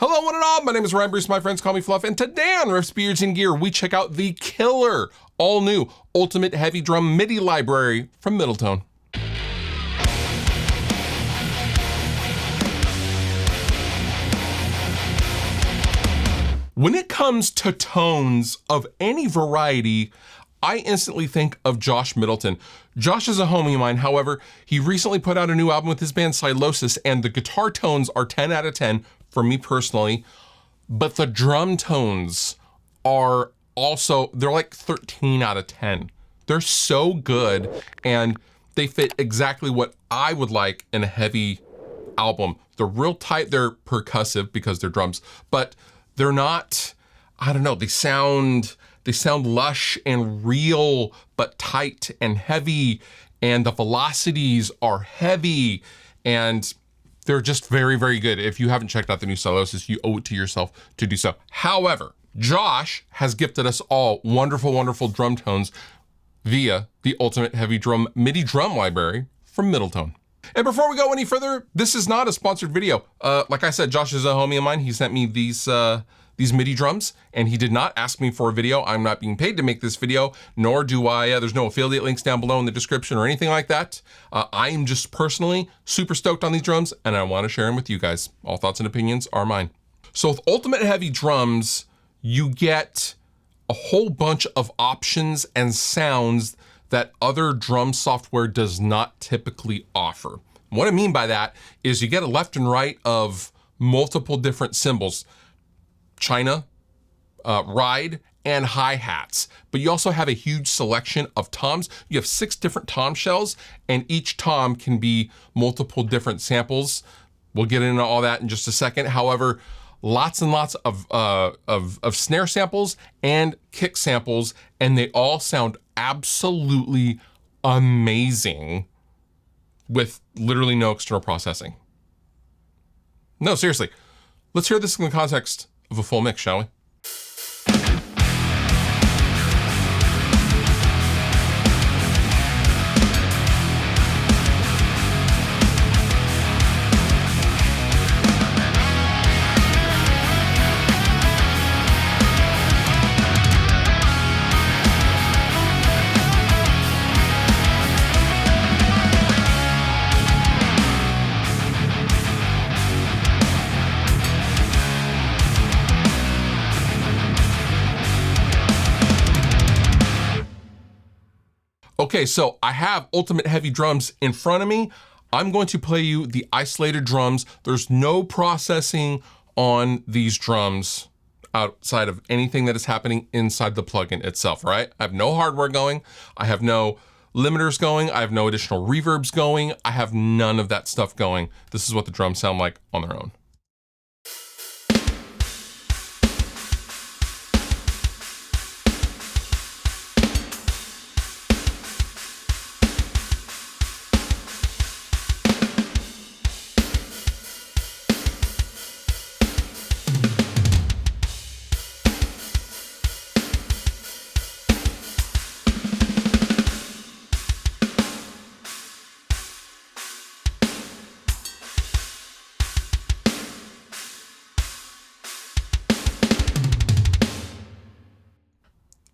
Hello one and all, my name is Ryan Bruce, my friends call me Fluff, and today on Riffs, Beards, and Gear, we check out the killer, all new Ultimate Heavy Drum MIDI library from Middleton. When it comes to tones of any variety, I instantly think of Josh Middleton. Josh is a homie of mine, however, he recently put out a new album with his band Silosis, and the guitar tones are 10 out of 10 for me personally, but the drum tones are also, they're like 13 out of 10. They're so good, and they fit exactly what I would like in a heavy album. They're real tight, they're percussive because they're drums, but they're not, I don't know, they sound lush and real, but tight and heavy, and the velocities are heavy, and they're just very, very good. If you haven't checked out the new Silosis, you owe it to yourself to do so. However, Josh has gifted us all wonderful, wonderful drum tones via the Ultimate Heavy Drum MIDI drum library from Middleton. And before we go any further, this is not a sponsored video. Like I said, Josh is a homie of mine. He sent me these MIDI drums, and he did not ask me for a video. I'm not being paid to make this video, nor do I, there's no affiliate links down below in the description or anything like that. I am just personally super stoked on these drums, and I want to share them with you guys. All thoughts and opinions are mine. So with Ultimate Heavy Drums, you get a whole bunch of options and sounds that other drum software does not typically offer. What I mean by that is you get a left and right of multiple different cymbals, China, ride, and hi-hats. But you also have a huge selection of toms. You have 6 different tom shells, and each tom can be multiple different samples. We'll get into all that in just a second. However, lots and lots of snare samples and kick samples, and they all sound absolutely amazing with literally no external processing. No, seriously. Let's hear this in the context of a full mix, shall we? Okay, so I have Ultimate Heavy Drums in front of me. I'm going to play you the isolated drums. There's no processing on these drums outside of anything that is happening inside the plugin itself, right? I have no hardware going. I have no limiters going. I have no additional reverbs going. I have none of that stuff going. This is what the drums sound like on their own.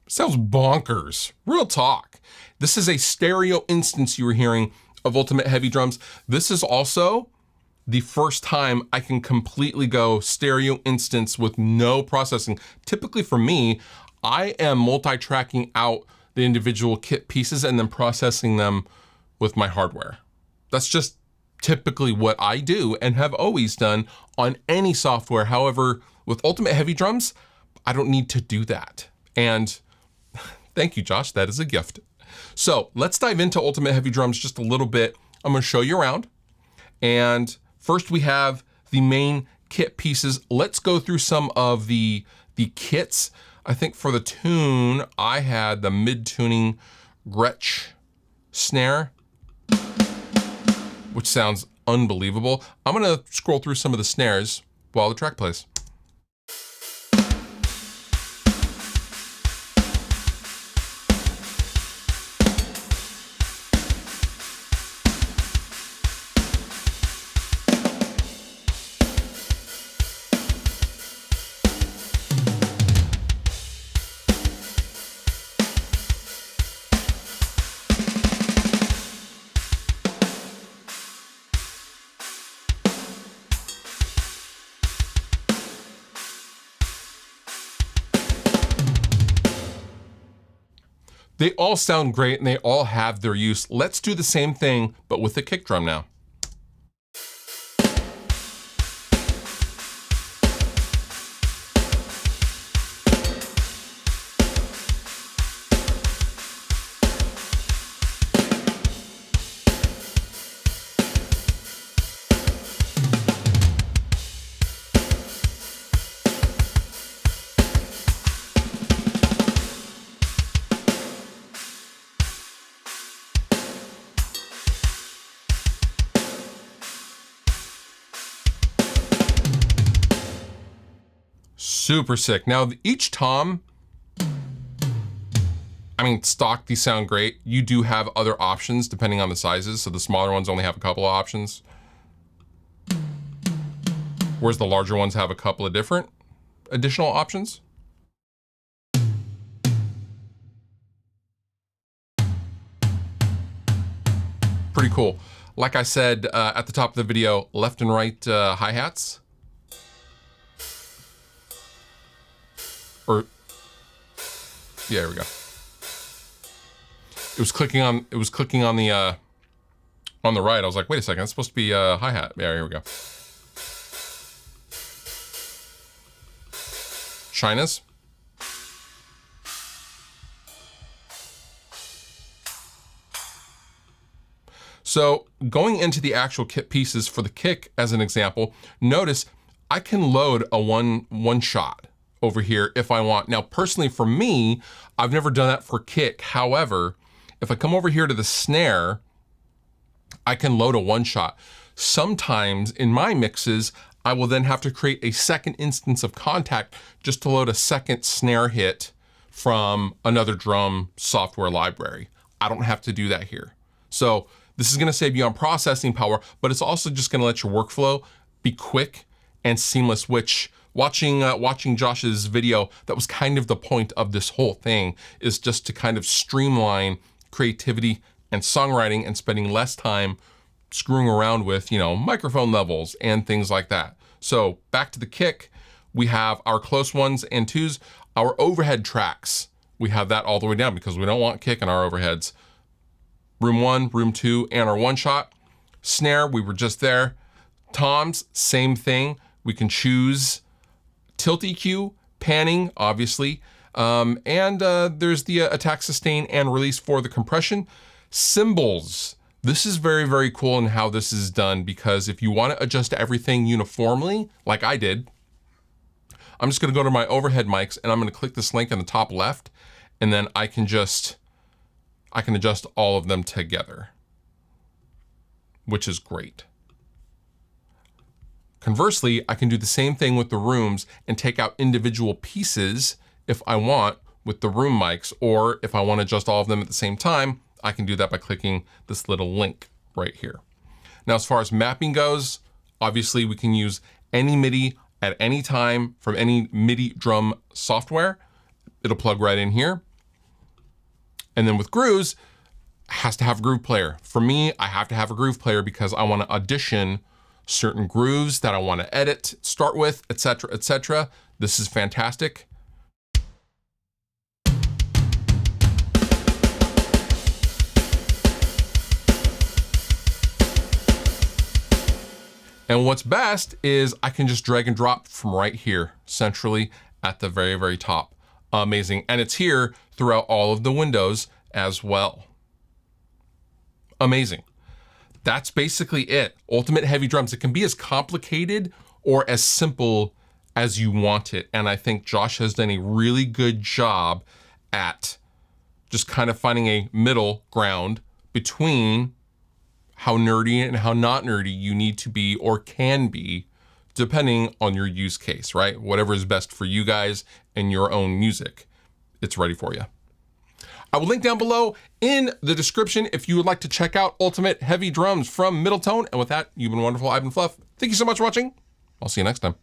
Sounds bonkers, real talk. This is a stereo instance you were hearing of Ultimate Heavy Drums. This is also the first time I can completely go stereo instance with no processing. Typically for me, I am multi-tracking out the individual kit pieces and then processing them with my hardware. That's just typically what I do and have always done on any software. However, with Ultimate Heavy Drums, I don't need to do that. And thank you, Josh, that is a gift. So let's dive into Ultimate Heavy Drums just a little bit. I'm gonna show you around. And first we have the main kit pieces. Let's go through some of the kits. I think for the tune, I had the mid-tuning Gretsch snare, which sounds unbelievable. I'm gonna scroll through some of the snares while the track plays. They all sound great and they all have their use. Let's do the same thing, but with the kick drum now. Super sick. Now each tom, I mean, stock, these sound great. You do have other options depending on the sizes. So the smaller ones only have a couple of options, whereas the larger ones have a couple of different additional options. Pretty cool. Like I said at the top of the video, left and right hi-hats. Or, yeah, there we go. It was clicking on the right. I was like, wait a second, it's supposed to be a hi-hat. Yeah, here we go. China's. So going into the actual kit pieces for the kick as an example, notice I can load a one shot over here if I want. Now, personally for me, I've never done that for kick. However, if I come over here to the snare, I can load a one shot. Sometimes in my mixes, I will then have to create a second instance of Kontakt just to load a second snare hit from another drum software library. I don't have to do that here. So this is gonna save you on processing power, but it's also just gonna let your workflow be quick and seamless, which watching Josh's video, that was kind of the point of this whole thing, is just to kind of streamline creativity and songwriting and spending less time screwing around with, you know, microphone levels and things like that. So back to the kick, we have our close ones and twos, our overhead tracks. We have that all the way down because we don't want kick in our overheads. Room 1, room 2, and our one shot. Snare, we were just there. Toms, same thing. We can choose tilt EQ, panning, obviously, and there's the attack, sustain, and release for the compression. Cymbals. This is very, very cool in how this is done, because if you want to adjust everything uniformly, like I did, I'm just gonna go to my overhead mics and I'm gonna click this link in the top left, and then I can adjust all of them together, which is great. Conversely, I can do the same thing with the rooms and take out individual pieces if I want with the room mics, or if I want to adjust all of them at the same time, I can do that by clicking this little link right here. Now, as far as mapping goes, obviously we can use any MIDI at any time from any MIDI drum software. It'll plug right in here. And then with grooves, has to have a groove player. For me, I have to have a groove player because I want to audition certain grooves that I want to edit, start with, etc., etc. This is fantastic. And what's best is I can just drag and drop from right here, centrally at the very, very top. Amazing. And it's here throughout all of the windows as well. Amazing. That's basically it. Ultimate Heavy Drums. It can be as complicated or as simple as you want it. And I think Josh has done a really good job at just kind of finding a middle ground between how nerdy and how not nerdy you need to be or can be, depending on your use case, right? Whatever is best for you guys and your own music, it's ready for you. I will link down below in the description if you would like to check out Ultimate Heavy Drums from Middleton. And with that, you've been wonderful. I've been Fluff. Thank you so much for watching. I'll see you next time.